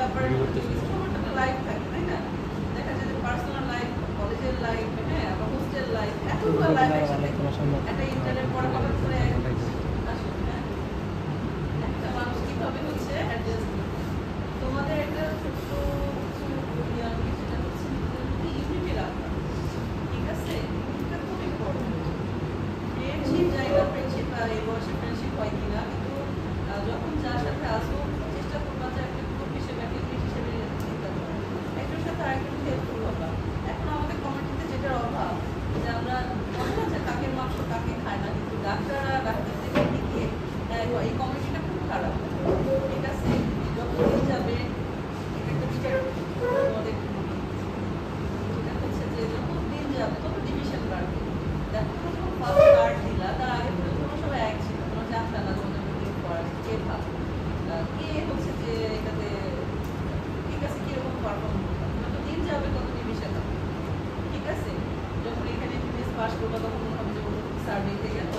ব্যাপারে সবার একটা লাইফ থাকে, তাই না? দেখা যায় যে পার্সোনাল লাইফ, কলেজের লাইফ, হ্যাঁ, আবার হোস্টেল লাইফ, এতগুলো লাইফ একসাথে একটা ইন্টারনেট পড়া হঠাৎ করে আসলে, হ্যাঁ, একটা মানুষ কিভাবে হচ্ছে অ্যাডজাস্ট করবে। তোমাদের একটা ছোট্ট কিছু বলি আমি, সেটা হচ্ছে ইউনিটি রাখা, ঠিক আছে? এটা খুব ইম্পর্টেন্ট। ফ্রেন্ডশিপ জায়গা, ফ্রেন্ডশিপ এই বয়সে ফ্রেন্ডশিপ হয় কিনা, কিন্তু যখন যার সাথে আসবো চেষ্টা করবা যে একটা গ্রুপ হিসেবে, একটা ইউনিট হিসেবে চিন্তা করা, একটার সাথে আরেকটু হেল্পফুল হবা। এখন আমাদের কমিউনিটিতে যেটার অভাব, যে আমরা বলা আছে কাকের মাংস কাকে খায় না, কিন্তু ডাক্তাররা ডাক্তারদের দিকে এই কমিউনিটিটা খুব খারাপ, ঠিক আছে? যখন দিন যাবে এটা একটা বিচার তোমাদের যেটা হচ্ছে যে যখন দিন যাবে তত ডিভিশন বাড়বে। দেখো তোমরা যখন ফার্স্ট কার্ড দিলা তার আগে তো তোমরা সবাই এক ছিল, তোমরা জানতা না তোমাদের মধ্যে করা কে ভালো, কে হচ্ছে যে এটাতে ঠিক আছে কিরকম পারফর্ম করবে। যত দিন যাবে তত ডিভিশন হবে, ঠিক আছে? যখন এখানে এমবিবিএস পাস করবা তখন মনে হবে যে সার্ভে গেল